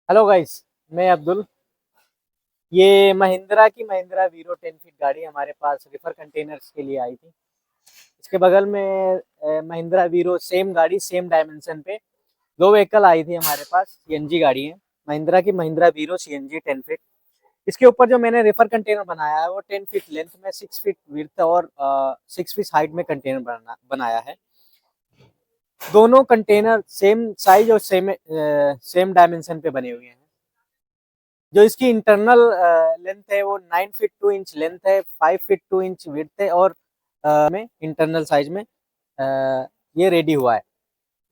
Hello guys. मैं अब्दुल। ये महिंद्रा वीरो 10 फीट गाड़ी हमारे पास रिफर कंटेनर्स के लिए आई थी। इसके बगल में महिंद्रा वीरो सेम गाड़ी सेम डायमेंशन पे दो व्हीकल आई थी हमारे पास। सीएनजी गाड़ी है महिंद्रा वीरो सीएनजी 10 फीट। इसके ऊपर जो मैंने रेफर कंटेनर बनाया है वो 10 फीट लेंथ में 6 फीट विड्थ और 6 फीट हाइट में कंटेनर बनाया है। दोनों कंटेनर सेम साइज और सेम डायमेंशन पे बने हुए हैं। जो इसकी इंटरनल लेंथ है वो 9 फीट 2 इंच लेंथ है, 5 फीट 2 इंच विड्थ है और में इंटरनल साइज में ये रेडी हुआ है।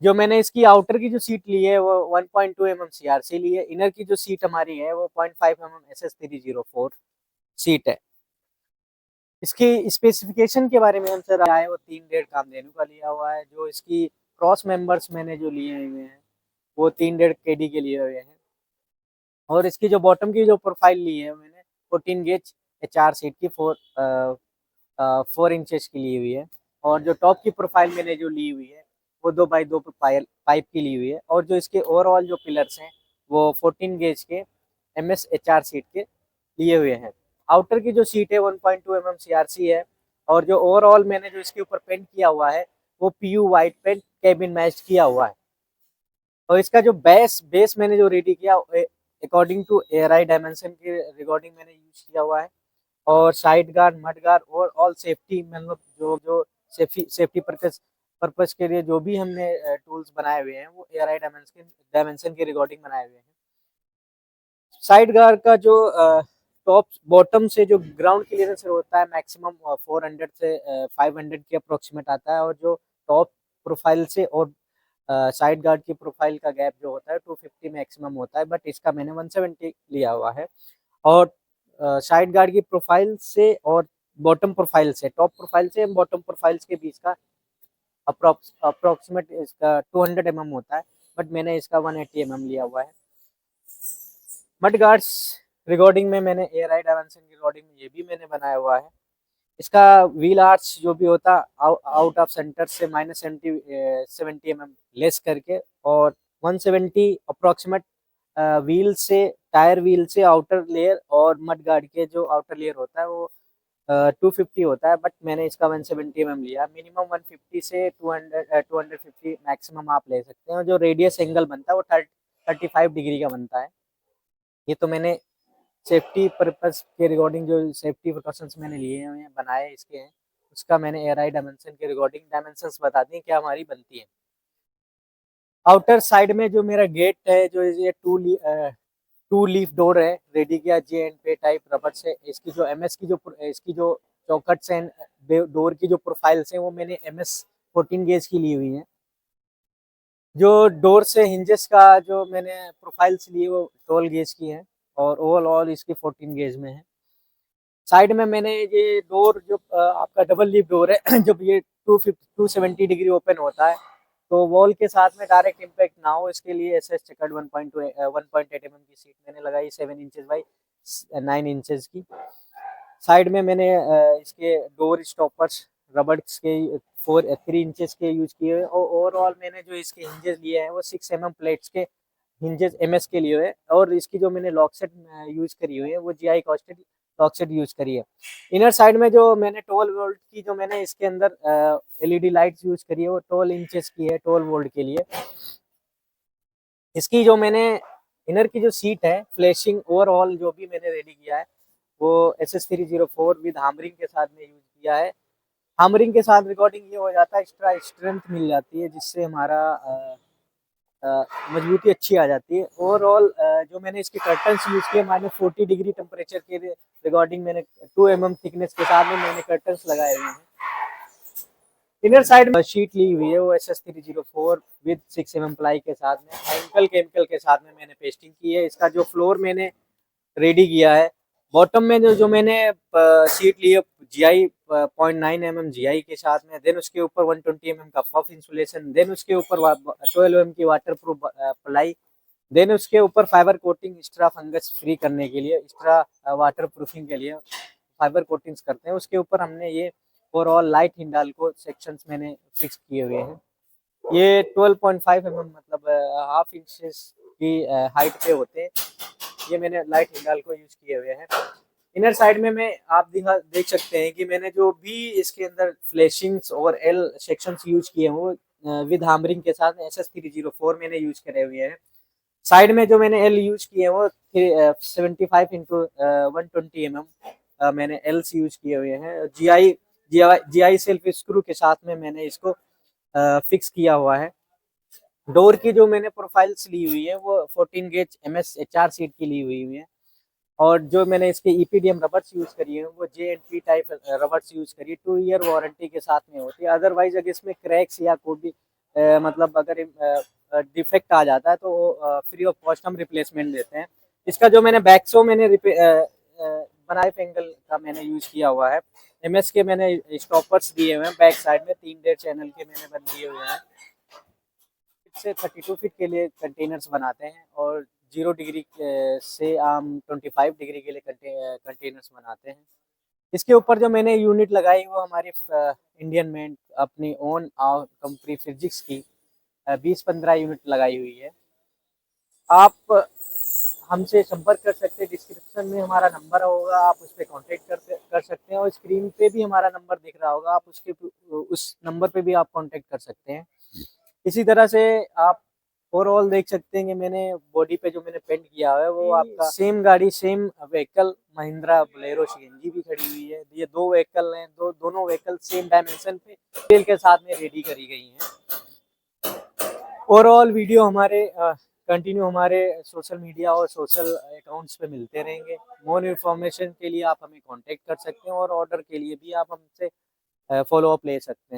जो मैंने इसकी आउटर की जो सीट ली है वो 1.2 mm CRC ली है। इनर की जो सीट हमारी है वो 0.5 mm SS304 सीट है। इसकी स्पेसिफिकेशन के बारे में हमसे राय है वो 3.5 कामधेनु का लिया हुआ है। जो इसकी क्रॉस मेंबर्स मैंने जो लिए हुए हैं वो 3.5 KD के लिए हुए हैं। और इसकी जो बॉटम की जो प्रोफाइल ली है मैंने 14 गेज 4 सीट की 4 इंचेस की ली हुई है। और जो टॉप की प्रोफाइल मैंने जो ली हुई है वो 2x2 पाइप की ली हुई है। और जो इसके ओवरऑल जो पिलर्स हैं वो 14 गेज के MS HR सीट के लिए हुए हैं। आउटर की जो सीट है 1.2 mm CRC है। और जो ओवरऑल मैंने जो इसके ऊपर पेंट किया हुआ है वो PU white paint cabin match किया हुआ है। और इसका जो बेस मैंने जो रेडी किया अकॉर्डिंग टू एआरआई डायमेंशन के रिगार्डिंग मैंने यूज किया हुआ है। और साइड गार्ड मड गार्ड और ऑल सेफ्टी मतलब जो जो सेफ्टी पर्पस के लिए जो भी हमने टूल्स बनाए हुए हैं वो एआरआई डायमेंशन के रिगार्डिंग बनाए हुए हैं। साइड गार्ड का जो टॉप बॉटम से जो ग्राउंड क्लियरेंस होता है मैक्सिमम 400 से 500 के अप्रोक्सीमेट आता है। और जो टॉप प्रोफाइल से और साइड गार्ड की प्रोफाइल का गैप जो होता है 250 मैक्सिमम होता है, बट इसका मैंने 170 लिया हुआ है। और साइड गार्ड की प्रोफाइल से और बॉटम प्रोफाइल से टॉप प्रोफाइल से बॉटम प्रोफाइल्स के बीच का अप्रोक्सीमेट इसका 200 mm होता है, बट मैंने इसका 180 mm लिया हुआ है। मड गार्ड्स रिकॉर्डिंग में मैंने एयर आई डायमेंशन की रिकॉर्डिंग में ये भी मैंने बनाया हुआ है। इसका व्हील आर्च जो भी होता आउट ऑफ सेंटर से -70 mm लेस करके और 170 अप्रोक्सीमेट व्हील से टायर व्हील से आउटर लेयर और मड गार्ड के जो आउटर लेयर होता है वो 250 होता है, बट मैंने इसका 170 mm लिया। मिनिमम 150 से 250 मैक्सिमम आप ले सकते हैं। जो रेडियस एंगल बनता है वो 35 डिग्री का बनता है। ये तो मैंने सेफ्टी पर्पस के रिगार्डिंग जो सेफ्टी प्रिकॉशंस मैंने लिए हैं बनाए इसके हैं, उसका मैंने एयर आई डायमेंशन के रिगार्डिंग डायमेंशंस बता दी क्या हमारी बनती है। आउटर साइड में जो मेरा गेट है जो ये टू लीफ डोर है रेडी किया जे एंड पे टाइप रबर से। इसकी जो एमएस की जो इसकी जो चौकट्स हैं डोर की जो प्रोफाइल्स हैं वो मैंने MS 14 गेज की ली हुई हैं। जो डोर से हिंजेस का जो मैंने प्रोफाइल्स लिए वो 12 गेज की हैं और ओवरऑल इसकी 14 गेज में है। साइड में मैंने ये डोर जो आपका डबल लीफ डोर है जब ये 270 डिग्री ओपन होता है तो वॉल के साथ में डायरेक्ट इम्पैक्ट ना हो इसके लिए एसएस चेकर्ड 1.8 mm की सीट मैंने लगाई 7 इंचेस बाई 9 इंचेस की। साइड में मैंने इसके डोर स्टॉपर्स रबड़ के 3 इंचेस के यूज किए और ओवरऑल मैंने जो इसके हिंजेस लिए हैं वो 6 mm प्लेट्स के हिंजेस MS के लिए है। और इसकी जो मैंने लॉकसेट यूज करी हुई है वो GI कॉस्टेड लॉकसेट यूज करी है। इनर साइड में जो मैंने 12 वोल्ट की जो मैंने इसके अंदर LED लाइट्स यूज करी है वो 12 इंचेस की है 12 वोल्ट के लिए। इसकी जो मैंने इनर की जो सीट है फ्लैशिंग ओवरऑल जो भी मैंने रेडी किया है वो SS304 विद हामरिंग के साथ में यूज किया है। हामरिंग के साथ रिकॉर्डिंग ये हो जाता है एक्स्ट्रा स्ट्रेंथ मिल जाती है जिससे हमारा मजबूती अच्छी आ जाती है। ओवरऑल जो मैंने इसके कर्टन्स यूज किए -40 डिग्री टेम्परेचर के रिकॉर्डिंग मैंने 2 mm थिकनेस के साथ में मैंने कर्टन्स लगाए हुए हैं। इनर साइड में शीट ली हुई है वो SS304 विद 6 mm प्लाई के साथ में एंकल केमिकल के साथ में मैंने पेस्टिंग की है। इसका जो फ्लोर मैंने रेडी किया है बॉटम में जो मैंने सीट ली है GI 0.9 mm GI के साथ में, देन उसके ऊपर 120 mm का पफ इंसुलेशन, देन उसके ऊपर 12 mm की वाटर प्रूफ प्लाई, देन उसके ऊपर fibre coating extra fungus free करने के लिए एक्स्ट्रा वाटर प्रूफिंग के लिए फाइबर कोटिंग्स करते हैं। उसके ऊपर हमने ये ओवरऑल लाइट हिंडाल्को सेक्शंस मैंने फिक्स किए हुए हैं। ये 12.5 mm मतलब हाफ इंचेस की हाइट पे होते हैं। ये मैंने लाइट हिंडाल्को यूज किए हुए हैं। इनर साइड में मैं आप देख सकते हैं कि मैंने जो भी इसके अंदर फ्लैशिंग्स और एल सेक्शंस यूज किए हैं वो विद हैमरिंग के साथ SS304 मैंने यूज करे हुए हैं। साइड में जो मैंने एल यूज किए हैं वो 75 इंटू 120 mm मैंने एल्स यूज किए हुए हैं। जीआई सेल्फ स्क्रू के साथ में मैंने इसको फिक्स किया हुआ है। डोर की जो मैंने प्रोफाइल्स ली हुई है वो 14 गेज MS HR सीट की ली हुई है। और जो मैंने इसके EPDM रबर्स यूज करी है वो JNT टाइप रबर्स यूज करी है। 2 ईयर वारंटी के साथ में होती है। अदरवाइज अगर इसमें क्रैक्स या कोई भी मतलब अगर डिफेक्ट आ जाता है तो फ्री ऑफ कॉस्ट हम रिप्लेसमेंट देते हैं। इसका जो मैंने बैक्सो मैंने बनाए एंगल का मैंने यूज किया हुआ है। MS के मैंने स्टॉपर्स दिए हुए हैं बैक साइड में 3.5 चैनल के मैंने बन दिए हुए हैं। से 32 फीट के लिए कंटेनर्स बनाते हैं और 0 डिग्री से हम 25 डिग्री के लिए कंटेनर्स बनाते हैं। इसके ऊपर जो मैंने यूनिट लगाई वो हमारी इंडियन मेड अपनी ओन कंपनी फिजिक्स की 20-15 यूनिट लगाई हुई है। आप हमसे संपर्क कर सकते हैं। डिस्क्रिप्शन में हमारा नंबर होगा, आप उस पर कॉन्टेक्ट कर सकते हैं और स्क्रीन पे भी हमारा नंबर दिख रहा होगा, आप उस नंबर पे भी आप कॉन्टेक्ट कर सकते हैं। इसी तरह से आप ओवरऑल देख सकते हैं कि मैंने बॉडी पे जो मैंने पेंट किया है वो आपका सेम गाड़ी same vehicle Mahindra Bolero CNG भी खड़ी हुई है। ये 2 व्हीकल हैं, दोनों व्हीकल सेम डायमेंशन पे डिटेल के साथ में रेडी करी गई हैं। ओवरऑल वीडियो हमारे कंटिन्यू हमारे सोशल मीडिया और सोशल अकाउंट्स पे मिलते रहेंगे। मोर इन्फॉर्मेशन के लिए आप हमें कांटेक्ट कर सकते हैं और ऑर्डर के लिए भी आप हमसे फॉलो अप ले सकते हैं।